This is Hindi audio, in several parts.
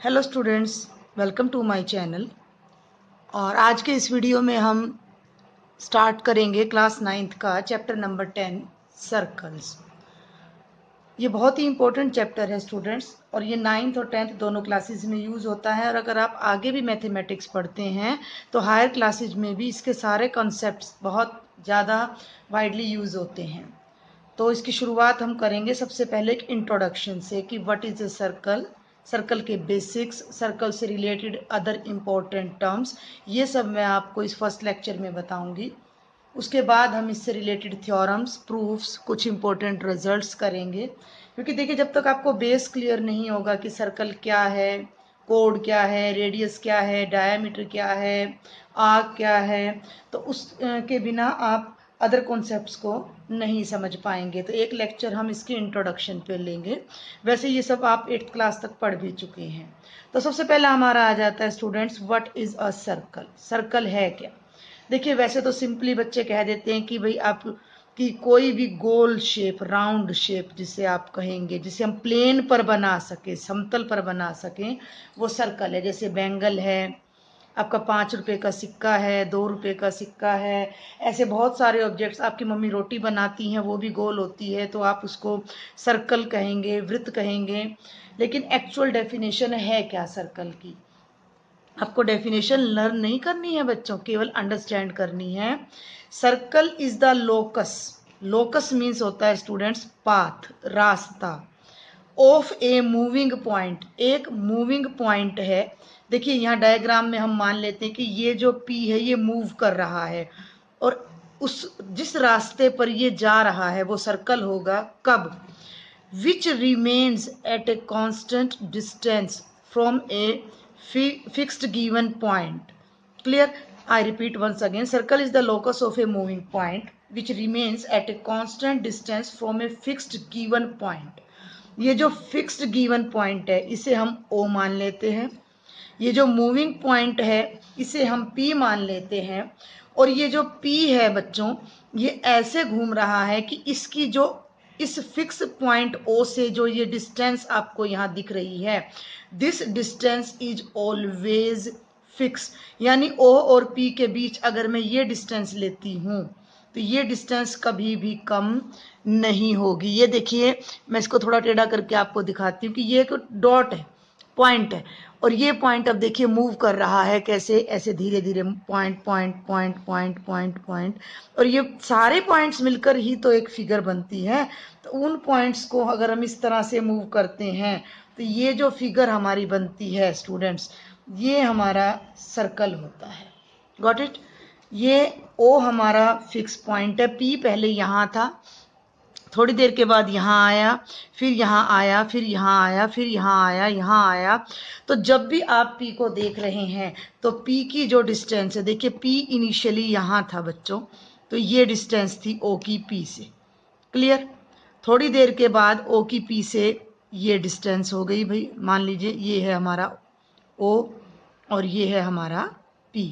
Hello students, welcome to my channel. और आज के इस वीडियो में हम स्टार्ट करेंगे क्लास 9th का चैप्टर नंबर 10 सर्कल्स। ये बहुत ही इंपॉर्टेंट चैप्टर है स्टूडेंट्स, और ये 9th और 10th दोनों क्लासेस में यूज़ होता है। और अगर आप आगे भी मैथमेटिक्स पढ़ते हैं तो हायर क्लासेज में भी इसके सारे कॉन्सेप्ट्स बहुत ज़्यादा वाइडली यूज़ होते हैं। तो इसकी शुरुआत हम करेंगे सबसे पहले एक इंट्रोडक्शन से कि what is a circle, circle के बेसिक्स, सर्कल से रिलेटेड अदर इम्पोर्टेंट टर्म्स, ये सब मैं आपको इस फर्स्ट लेक्चर में बताऊंगी। उसके बाद हम इससे रिलेटेड थ्योरम्स, प्रूफ्स, कुछ इंपॉर्टेंट रिजल्ट्स करेंगे। क्योंकि देखिए, जब तक आपको बेस क्लियर नहीं होगा कि सर्कल क्या है, कोड क्या है, रेडियस क्या है, डायामीटर क्या है, आर्क क्या है, तो उस के बिना आप अदर कॉन्सेप्ट्स को नहीं समझ पाएंगे। तो एक लेक्चर हम इसके इंट्रोडक्शन पे लेंगे। वैसे ये सब आप 8th क्लास तक पढ़ भी चुके हैं। तो सबसे पहला हमारा आ जाता है students, what is a circle. Circle है क्या? देखिए, वैसे तो सिंपली बच्चे कह देते हैं कि भाई आप कि कोई भी गोल शेप, राउंड शेप जिसे आप कहेंगे, जिसे हम प्लेन पर बना सके, समतल पर बना सकें, वो सर्कल है। जैसे बैंगल है, आपका 5 रुपए का सिक्का है, 2 रुपए का सिक्का है, ऐसे बहुत सारे ऑब्जेक्ट्स। आपकी मम्मी रोटी बनाती हैं, वो भी गोल होती है, तो आप उसको सर्कल कहेंगे, वृत्त कहेंगे। लेकिन एक्चुअल डेफिनेशन है क्या सर्कल की? आपको डेफिनेशन लर्न नहीं करनी है बच्चों, केवल अंडरस्टैंड करनी है। Circle is the locus. Locus means होता है स्टूडेंट्स पाथ, रास्ता, ऑफ ए मूविंग पॉइंट। एक मूविंग पॉइंट है। देखिए, यहाँ डायग्राम में हम मान लेते हैं कि ये जो P है ये मूव कर रहा है, और उस जिस रास्ते पर ये जा रहा है वो सर्कल होगा कब? which remains at a constant distance from a fixed given point. Clear? I repeat once again, circle is the locus of a moving point which remains at a constant distance from a fixed given point. ये जो फिक्स्ड गिवन पॉइंट है इसे हम O मान लेते हैं। ये जो मूविंग पॉइंट है इसे हम P मान लेते हैं। और ये जो P है बच्चों, ये ऐसे घूम रहा है कि इसकी जो इस फिक्स पॉइंट O से जो ये डिस्टेंस आपको यहाँ दिख रही है, this distance is always fix. यानी O और P के बीच अगर मैं ये डिस्टेंस लेती हूँ तो ये डिस्टेंस कभी भी कम नहीं होगी। ये देखिए, मैं इसको थोड़ा टेढ़ा करके आपको दिखाती हूँ कि ये एक डॉट है, पॉइंट है, और ये पॉइंट अब देखिए मूव कर रहा है कैसे, ऐसे धीरे धीरे, point point point point point point. और ये सारे पॉइंट्स मिलकर ही तो एक फिगर बनती है। तो उन पॉइंट्स को अगर हम इस तरह से मूव करते हैं तो ये जो फिगर हमारी बनती है स्टूडेंट्स, ये हमारा सर्कल होता है। Got it? ये O हमारा फिक्स पॉइंट है। P पहले यहाँ था, थोड़ी देर के बाद यहाँ आया, फिर यहाँ आया, फिर यहाँ आया, फिर यहाँ आया, यहाँ आया। तो जब भी आप P को देख रहे हैं तो P की जो डिस्टेंस है, देखिए P इनिशियली यहाँ था बच्चों, तो ये डिस्टेंस थी O की P से। क्लियर? थोड़ी देर के बाद O की P से ये डिस्टेंस हो गई भाई, मान लीजिए ये है हमारा O और ये है हमारा P।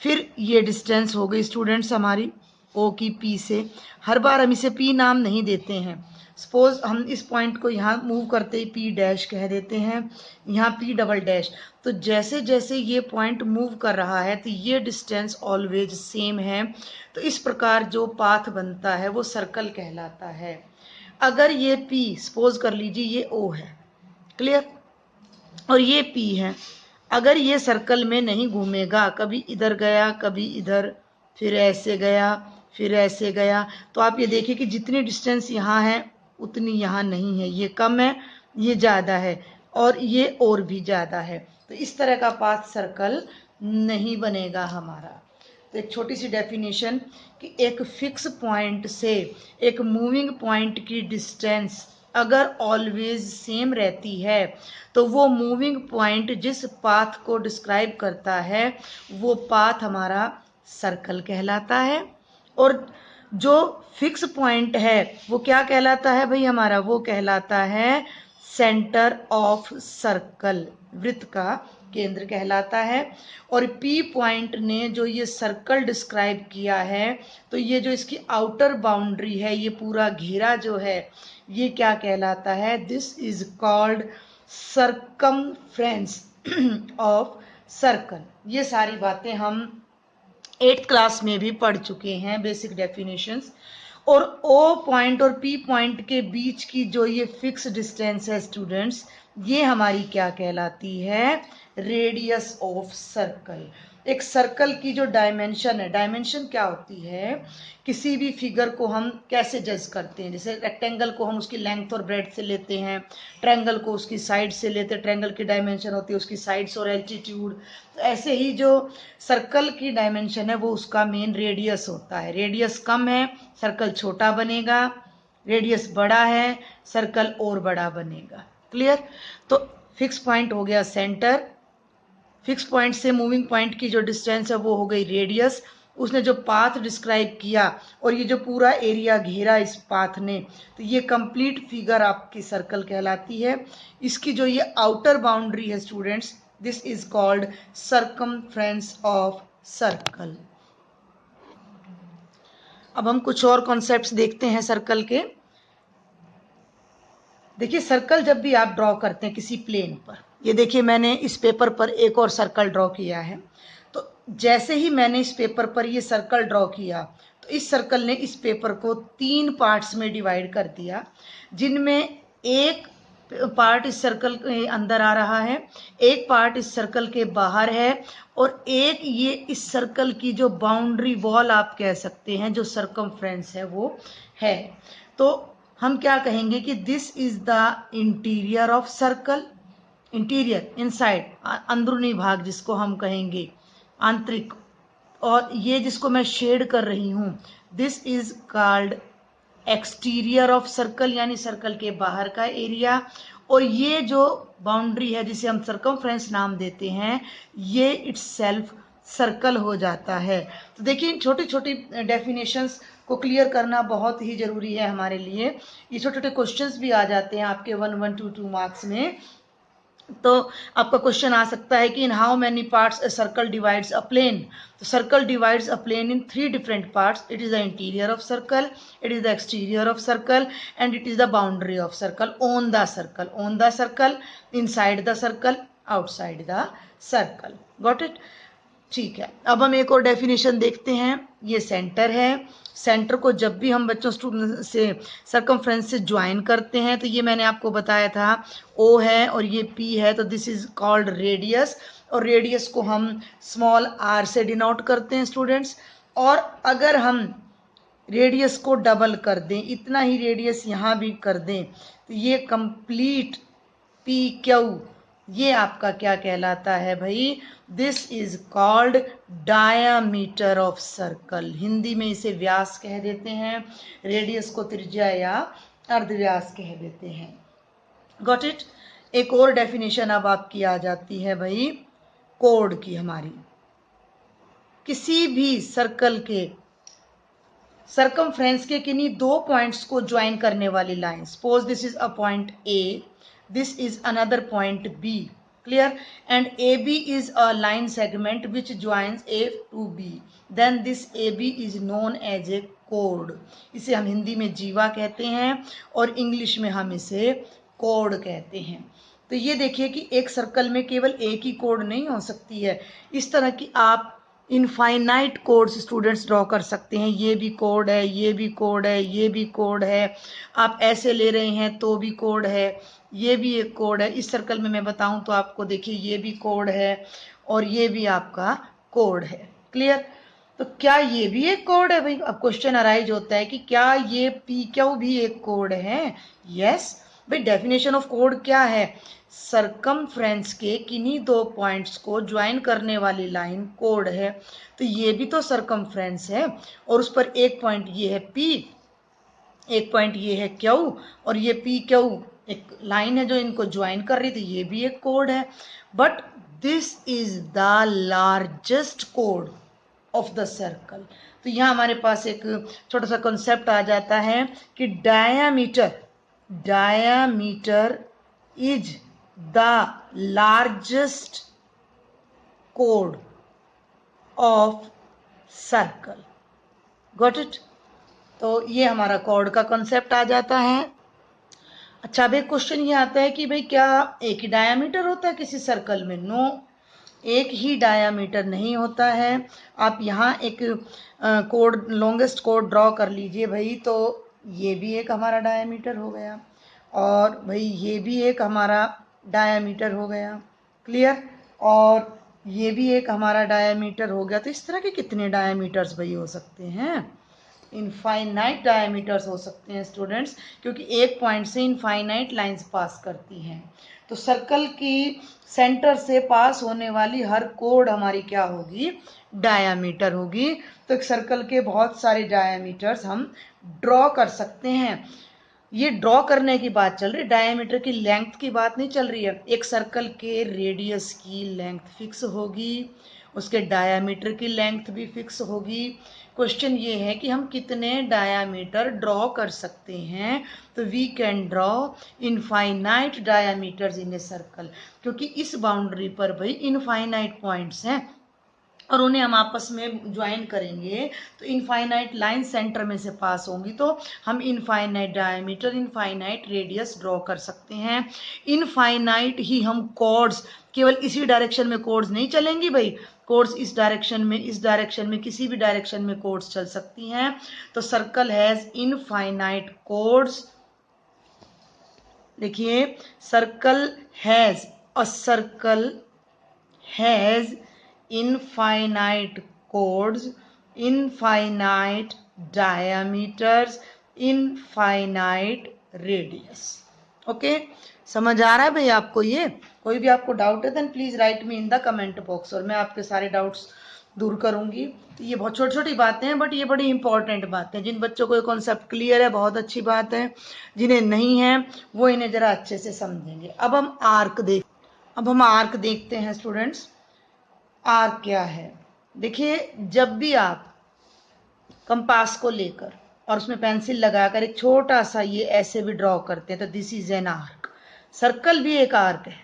फिर ये डिस्टेंस हो गई स्टूडेंट्स हमारी O की P से। हर बार हम इसे P नाम नहीं देते हैं। सपोज हम इस पॉइंट को यहाँ मूव करते ही P डैश कह देते हैं, यहाँ P डबल डैश। तो जैसे जैसे ये पॉइंट मूव कर रहा है तो ये डिस्टेंस ऑलवेज सेम है। तो इस प्रकार जो पाथ बनता है वो सर्कल कहलाता है। अगर ये P, सपोज कर लीजिए ये O है, क्लियर, और ये P है, अगर ये सर्कल में नहीं घूमेगा, कभी इधर गया कभी इधर, फिर ऐसे गया फिर ऐसे गया, तो आप ये देखिए कि जितनी डिस्टेंस यहाँ है उतनी यहाँ नहीं है। ये कम है, ये ज़्यादा है, और ये और भी ज़्यादा है। तो इस तरह का पाथ सर्कल नहीं बनेगा हमारा। तो एक छोटी सी डेफिनेशन कि एक फिक्स पॉइंट से एक मूविंग पॉइंट की डिस्टेंस अगर ऑलवेज सेम रहती है तो वो मूविंग पॉइंट जिस पाथ को डिस्क्राइब करता है वो पाथ हमारा सर्कल कहलाता है। और जो फिक्स पॉइंट है वो क्या कहलाता है भाई हमारा? वो कहलाता है सेंटर ऑफ सर्कल, वृत्त का केंद्र कहलाता है। और P पॉइंट ने जो ये सर्कल डिस्क्राइब किया है, तो ये जो इसकी आउटर बाउंड्री है, ये पूरा घेरा जो है, ये क्या कहलाता है? This is called circumference of circle. ये सारी बातें हम 8th क्लास में भी पढ़ चुके हैं, बेसिक डेफिनेशंस। और ओ पॉइंट और पी पॉइंट के बीच की जो ये फिक्स डिस्टेंस है स्टूडेंट्स, ये हमारी क्या कहलाती है? Radius of circle. एक सर्कल की जो डायमेंशन है, डायमेंशन क्या होती है? किसी भी फिगर को हम कैसे जज करते हैं? जैसे रेक्टेंगल को हम उसकी लेंथ और ब्रेड्थ से लेते हैं, ट्रायंगल को उसकी साइड से लेते हैं, ट्रायंगल की डायमेंशन होती है उसकी साइड्स और एल्टीट्यूड। तो ऐसे ही जो सर्कल की डायमेंशन है वो उसका मेन रेडियस होता है। रेडियस कम है सर्कल छोटा बनेगा, रेडियस बड़ा है सर्कल और बड़ा बनेगा। क्लियर? तो फिक्स पॉइंट हो गया सेंटर, फिक्स पॉइंट से मूविंग पॉइंट की जो डिस्टेंस है वो हो गई रेडियस। उसने जो पाथ डिस्क्राइब किया और ये जो पूरा एरिया घेरा इस पाथ ने, तो ये कंप्लीट फिगर आपकी सर्कल कहलाती है। इसकी जो ये आउटर बाउंड्री है students, this is called circumference of circle. अब हम कुछ और कॉन्सेप्ट्स देखते हैं सर्कल के। देखिए, सर्कल जब भी आप ड्रॉ करते हैं किसी प्लेन पर, ये देखिए मैंने इस पेपर पर एक और सर्कल ड्रॉ किया है। तो जैसे ही मैंने इस पेपर पर ये सर्कल ड्रॉ किया, तो इस सर्कल ने इस पेपर को 3 पार्ट्स में डिवाइड कर दिया, जिनमें एक पार्ट इस सर्कल के अंदर आ रहा है, एक पार्ट इस सर्कल के बाहर है, और एक ये इस सर्कल की जो बाउंड्री वॉल आप कह सकते हैं, जो सर्कमफ्रेंस है वो है। तो हम क्या कहेंगे कि this is the interior of circle. Interior, inside, अंदरूनी भाग जिसको हम कहेंगे, आंतरिक। और ये जिसको मैं शेड कर रही हूं, this is called exterior of circle, यानी सर्कल के बाहर का एरिया। और ये जो बाउंड्री है जिसे हम सर्कमफ्रेंस नाम देते हैं, ये इट्सेल्फ सर्कल हो जाता है। तो देखिए, इन छोटी छोटी डेफिनेशंस को क्लियर करना बहुत ही जरूरी है हमारे लिए। ये छोटे छोटे क्वेश्चंस भी आ जाते हैं आपके 1, 1, 2, 2 मार्क्स में। तो आपका क्वेश्चन आ सकता है कि in how many parts a circle divides a plane. तो circle divides a plane in 3 different parts. It is the interior of circle, it is the exterior of circle, and it is the boundary of circle on the circle. On the circle, inside the circle, outside the circle. Got it? ठीक है, अब हम एक और डेफिनेशन देखते हैं। ये सेंटर है। सेंटर को जब भी हम बच्चों स्टूडेंट से सर्कमफ्रेंस से ज्वाइन करते हैं, तो ये मैंने आपको बताया था, ओ है और ये पी है, तो दिस इज कॉल्ड रेडियस। और रेडियस को हम स्मॉल आर से डिनोट करते हैं स्टूडेंट्स। और अगर हम रेडियस को डबल कर दें, इतना ही रेडियस यहाँ भी कर दें, तो ये कंप्लीट पी क्यू, ये आपका क्या कहलाता है भाई? This is called diameter of circle. Hindi में इसे व्यास कह देते हैं, रेडियस को त्रिज्या या अर्धव्यास कह देते हैं। Got it? एक और डेफिनेशन अब आपकी आ जाती है भाई कोड की हमारी। किसी भी सर्कल के सर्कमफ्रेंस के किन्हीं 2 पॉइंट्स को ज्वाइन करने वाली line, suppose this is a point A, this is another point B, clear, and AB is a line segment which joins A to B, then this AB is known as a chord। इसे हम हिंदी में जीवा कहते हैं और इंग्लिश में हम इसे कोड कहते हैं। तो ये देखिए कि एक सर्कल में केवल एक ही कोड नहीं हो सकती है, इस तरह की आप इनफाइनाइट कोड्स स्टूडेंट्स ड्रॉ कर सकते हैं। ये भी कोड है, ये भी कोड है, ये भी कोड है, आप ऐसे ले रहे हैं तो भी कोड है, ये भी एक कोड है। इस सर्कल में मैं बताऊं तो आपको देखिए ये भी कोड है और ये भी आपका कोड है। क्लियर? तो क्या ये भी एक कोड है भाई? अब क्वेश्चन अराइज होता है कि क्या ये पी क्यू भी एक कोड है? यस भाई। डेफिनेशन ऑफ कोड क्या है? सर्कमफ्रेंस के किन्हीं 2 पॉइंट्स को ज्वाइन करने वाली लाइन कोड है। तो ये भी तो सर्कमफ्रेंस है, और उस पर एक पॉइंट ये है पी, एक पॉइंट ये है क्यू, और ये पी क्यू एक लाइन है जो इनको ज्वाइन कर रही थी, ये भी एक कोड है। But this is the largest code of the circle. तो यहाँ हमारे पास एक छोटा सा कॉन्सेप्ट आ जाता है कि diameter, diameter is the largest code of circle. Got it? तो ये हमारा कोड का कॉन्सेप्ट आ जाता है। अच्छा, अब एक क्वेश्चन ये आता है कि भाई क्या एक ही डायामीटर होता है किसी सर्कल में? नो, एक ही डायामीटर नहीं होता है। आप यहाँ एक कोड, लॉन्गेस्ट कोड ड्रॉ कर लीजिए भाई, तो ये भी एक हमारा डायामीटर हो गया और भाई ये भी एक हमारा डायामीटर हो गया। क्लियर? और ये भी एक हमारा डायामीटर हो गया। तो इस तरह के कितने डायामीटर्स भाई हो सकते हैं? इनफाइनाइट डायमीटर्स हो सकते हैं स्टूडेंट्स, क्योंकि एक पॉइंट से इनफाइनाइट लाइंस पास करती हैं। तो सर्कल की सेंटर से पास होने वाली हर कोड हमारी क्या होगी? डायमीटर होगी। तो एक सर्कल के बहुत सारे डायमीटर्स हम ड्रॉ कर सकते हैं। ये ड्रॉ करने की बात चल रही, डायमीटर की लेंथ की बात नहीं चल रही है। एक सर्कल के रेडियस की लेंथ फिक्स होगी, उसके डायमीटर की लेंथ भी फिक्स होगी। क्वेश्चन ये है कि हम कितने डायमीटर ड्रॉ कर सकते हैं। तो we can draw infinite diameters in a circle, क्योंकि इस बाउंड्री पर भाई इनफाइनाइट पॉइंट्स हैं और उन्हें हम आपस में ज्वाइन करेंगे तो इनफाइनाइट लाइन सेंटर में से पास होंगी, तो हम infinite diameter, infinite radius draw कर सकते हैं। इनफाइनाइट ही हम कॉर्ड्स, केवल इसी डायरेक्शन में कॉर्ड्स नहीं चलेंगी भाई, कॉर्ड्स इस डायरेक्शन में, इस डायरेक्शन में, किसी भी डायरेक्शन में कॉर्ड्स चल सकती हैं। तो सर्कल हैज इनफाइनाइट कॉर्ड्स। देखिए, circle has, a circle has infinite chords, infinite diameters, infinite radius. Okay, समझ आ रहा है भाई आपको? ये कोई भी आपको डाउट है then please write me in the comment box, और मैं आपके सारे डाउट्स दूर करूंगी। तो ये बहुत छोटी छोटी बातें हैं, बट ये बड़ी इंपॉर्टेंट बातें हैं। जिन बच्चों को ये कॉन्सेप्ट क्लियर है बहुत अच्छी बात है, जिन्हें नहीं है वो इन्हें जरा अच्छे से समझेंगे। अब हम आर्क देखते हैं स्टूडेंट्स। आर्क क्या है? देखिए, जब भी आप कंपास को लेकर और उसमें पेंसिल लगाकर एक छोटा सा ये ऐसे भी ड्रॉ करते हैं तो this is an arc. Circle भी एक आर्क है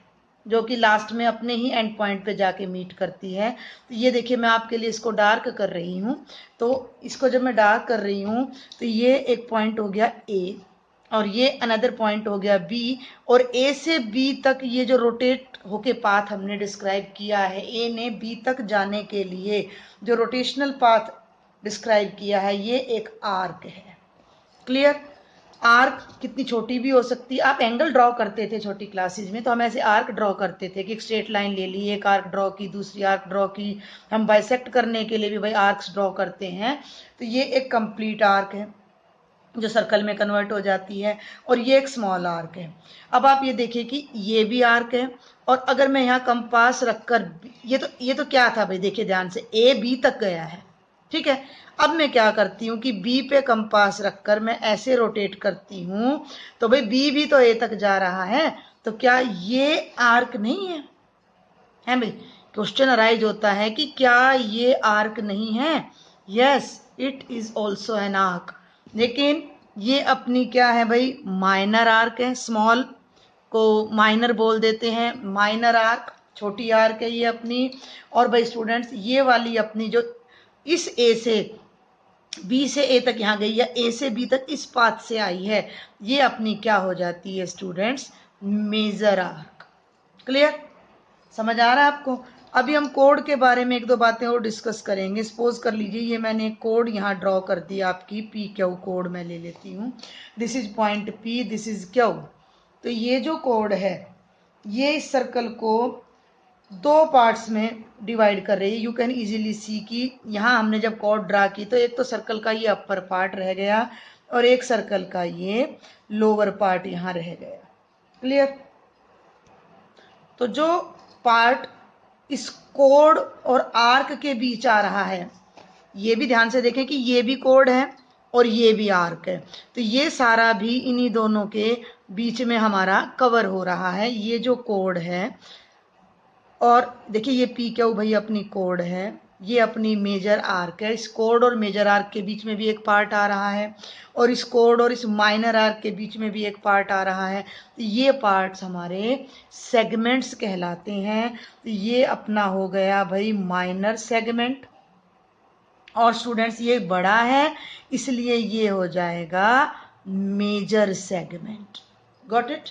जो कि लास्ट में अपने ही एंड पॉइंट पे जाके मीट करती है। तो ये देखिए, मैं आपके लिए इसको डार्क कर रही हूँ। तो इसको जब मैं डार्क कर रही हूँ तो ये एक पॉइंट हो गया ए, और ये अनदर पॉइंट हो गया बी, और ए से बी तक ये जो रोटेट होके पाथ हमने डिस्क्राइब किया है, ए ने बी तक जाने के लिए जो रोटेशनल पाथ डिस्क्राइब किया है, ये एक आर्क है। क्लियर? आर्क कितनी छोटी भी हो सकती है। आप एंगल ड्रॉ करते थे छोटी क्लासेज में, तो हम ऐसे आर्क ड्रॉ करते थे कि एक स्ट्रेट लाइन ले ली, एक आर्क ड्रॉ की, दूसरी आर्क ड्रॉ की। हम बाइसेक्ट करने के लिए भी भाई आर्क्स ड्रॉ करते हैं। तो ये एक कंप्लीट आर्क है जो सर्कल में कन्वर्ट हो जाती है, और ये एक स्मॉल आर्क है। अब आप ये देखिए कि ये भी आर्क है, और अगर मैं यहाँ कंपास रखकर, ये तो क्या था भाई, देखिए ध्यान से, ए बी तक गया है, ठीक है। अब मैं क्या करती हूँ कि बी पे कंपास रखकर मैं ऐसे रोटेट करती हूँ, तो भाई बी भी तो ए तक जा रहा है, तो क्या ये आर्क नहीं है? है भाई, क्वेश्चन अराइज होता है कि क्या ये आर्क नहीं है? Yes, it is also an arc. लेकिन ये अपनी क्या है भाई? माइनर आर्क है। स्मॉल को माइनर बोल देते हैं, माइनर आर्क, छोटी आर्क है ये अपनी। और भाई स्टूडेंट्स, ये वाली अपनी जो इस ए से बी से ए तक यहाँ गई, या ए से बी तक इस पाथ से आई है, ये अपनी क्या हो जाती है स्टूडेंट्स? Major arc. क्लियर? समझ आ रहा है आपको? अभी हम कोड के बारे में एक दो बातें और डिस्कस करेंगे। सपोज कर लीजिए ये मैंने एक कोड यहाँ ड्रॉ कर दिया, आपकी पी क्यू कोड मैं ले लेती हूँ। This is point P, this is Q. तो ये जो कोड है ये इस सर्कल को दो पार्ट्स में डिवाइड कर रही है। यू कैन इजीली सी कि यहाँ हमने जब कोड ड्रा की तो एक तो सर्कल का ये अपर पार्ट रह गया और एक सर्कल का ये लोअर पार्ट यहाँ रह गया। क्लियर? तो जो पार्ट इस कोड और आर्क के बीच आ रहा है, ये भी ध्यान से देखें कि ये भी कोड है और ये भी आर्क है, तो ये सारा भी इन्हीं दोनों के बीच में हमारा कवर हो रहा है, ये जो कोड है। और देखिए ये पी क्यू भाई अपनी कोड है, ये अपनी मेजर आर्क है। इस कोड और मेजर आर्क के बीच में भी एक पार्ट आ रहा है, और इस कोड और इस माइनर आर्क के बीच में भी एक पार्ट आ रहा है। तो ये पार्ट्स हमारे सेगमेंट्स कहलाते हैं। तो ये अपना हो गया भाई माइनर सेगमेंट, और स्टूडेंट्स ये बड़ा है इसलिए ये हो जाएगा मेजर सेगमेंट। Got it.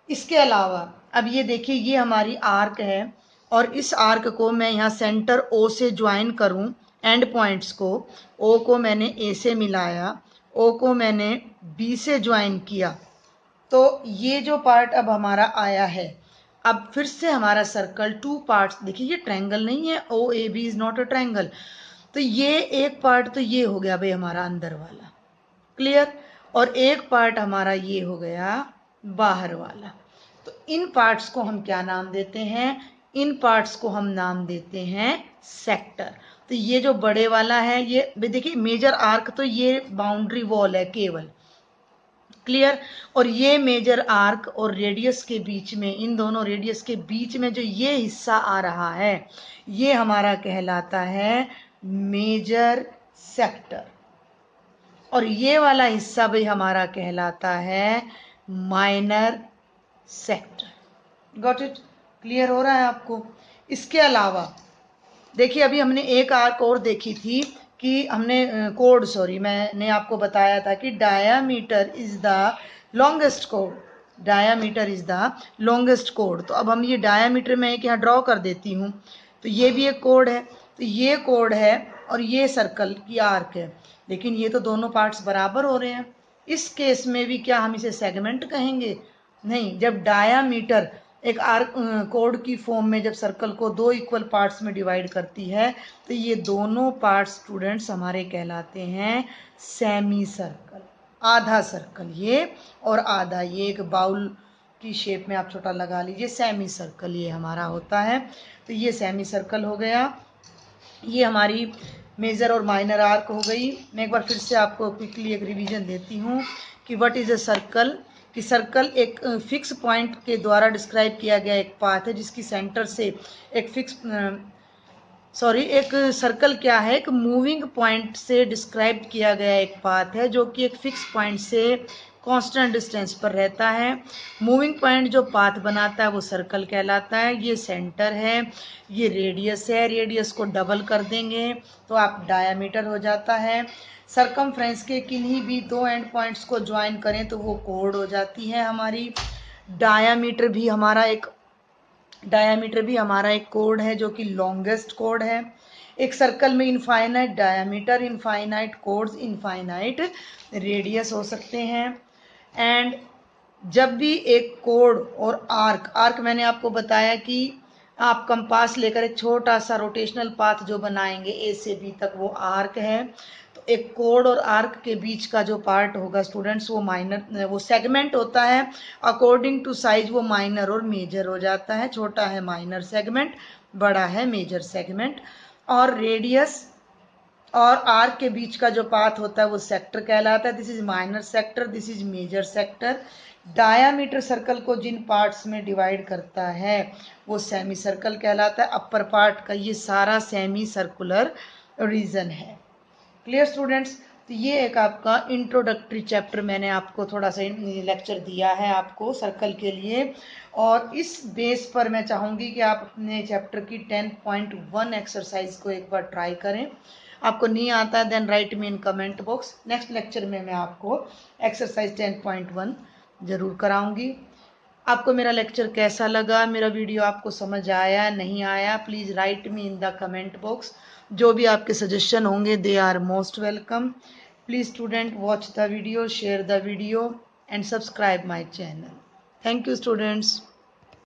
इसके अलावा अब ये देखिए, ये हमारी आर्क है और इस आर्क को मैं यहाँ सेंटर ओ से ज्वाइन करूँ, एंड पॉइंट्स को, ओ को मैंने ए से मिलाया, ओ को मैंने बी से ज्वाइन किया, तो ये जो पार्ट अब हमारा आया है। अब फिर से हमारा सर्कल टू पार्ट्स, देखिए ये ट्रायंगल नहीं है, O A B is not a triangle, तो ये एक पार्ट तो ये हो गया भाई हमारा अंदर वाला, क्लियर, और एक पार्ट हमारा ये हो गया बाहर वाला। तो इन पार्ट्स को हम क्या नाम देते हैं, इन पार्ट्स को हम नाम देते हैं सेक्टर। तो ये जो बड़े वाला है, ये देखिए मेजर आर्क, तो ये बाउंड्री वॉल है केवल, क्लियर, और ये मेजर आर्क और रेडियस के बीच में, इन दोनों रेडियस के बीच में जो ये हिस्सा आ रहा है, ये हमारा कहलाता है मेजर सेक्टर, और ये वाला हिस्सा भी हमारा कहलाता है minor sector. Got it, clear हो रहा है आपको। इसके अलावा देखिए, अभी हमने एक आर्क और देखी थी कि हमने कोड, सॉरी, मैंने आपको बताया था कि diameter is the longest code, diameter is the longest code. तो अब हम ये डायामीटर में एक यहाँ ड्रॉ कर देती हूँ, तो ये भी एक कोड है, तो ये कोड है और ये सर्कल की आर्क है, लेकिन ये तो दोनों पार्ट्स बराबर हो रहे हैं। इस केस में भी क्या हम इसे सेगमेंट कहेंगे? नहीं, जब डायामीटर एक आर्क कोड की फॉर्म में जब सर्कल को दो इक्वल पार्ट्स में डिवाइड करती है, तो ये दोनों पार्ट्स स्टूडेंट्स हमारे कहलाते हैं सेमी सर्कल, आधा सर्कल ये और आधा ये, एक बाउल की शेप में आप छोटा लगा लीजिए, सेमी सर्कल ये हमारा होता है। तो ये सेमी सर्कल हो गया, ये हमारी मेजर और माइनर आर्क हो गई। मैं एक बार फिर से आपको क्विकली एक रिवीजन देती हूँ कि व्हाट इज अ सर्कल, कि सर्कल एक फिक्स पॉइंट के द्वारा डिस्क्राइब किया गया एक पाथ है, जिसकी सेंटर से एक एक सर्कल क्या है, एक मूविंग पॉइंट से डिस्क्राइब किया गया एक पाथ है, जो कि एक फिक्स पॉइंट से कांस्टेंट डिस्टेंस पर रहता है। मूविंग पॉइंट जो पाथ बनाता है वो सर्कल कहलाता है। ये सेंटर है, ये रेडियस है, रेडियस को डबल कर देंगे तो आप डायामीटर हो जाता है। सरकमफ्रेंस के किन्हीं भी दो एंड पॉइंट्स को ज्वाइन करें तो वो कोड हो जाती है हमारी। डायामीटर भी हमारा एक कोड है, जो कि लॉन्गेस्ट कोड है। एक सर्कल में infinite diameter, infinite codes, infinite radius हो सकते हैं। एंड जब भी एक कोड और आर्क मैंने आपको बताया कि आप कंपास लेकर एक छोटा सा रोटेशनल पाथ जो बनाएंगे ए से बी तक, वो आर्क है। तो एक कोड और आर्क के बीच का जो पार्ट होगा स्टूडेंट्स, वो सेगमेंट होता है। अकॉर्डिंग टू साइज वो माइनर और मेजर हो जाता है, छोटा है माइनर सेगमेंट, बड़ा है मेजर सेगमेंट। और रेडियस और आर्क के बीच का जो पाथ होता है वो सेक्टर कहलाता है। This is minor sector, this is major sector. Diameter circle को जिन पार्ट्स में डिवाइड करता है वो सेमी सर्कल कहलाता है। अपर पार्ट का ये सारा सेमी सर्कुलर रीजन है। Clear students? तो ये एक आपका इंट्रोडक्टरी चैप्टर मैंने आपको थोड़ा सा लेक्चर दिया है आपको सर्कल के लिए, और इस बेस पर मैं चाहूँगी कि आप अपने चैप्टर की 10.1 एक्सरसाइज को एक बार ट्राई करें। आपको नहीं आता है then write me in comment box. Next lecture में मैं आपको एक्सरसाइज 10.1 जरूर कराऊंगी। आपको मेरा लेक्चर कैसा लगा, मेरा वीडियो आपको समझ आया नहीं आया, please write me in the comment box. जो भी आपके सजेशन होंगे they are most welcome. Please student watch the video, share the video and subscribe my channel. Thank you students.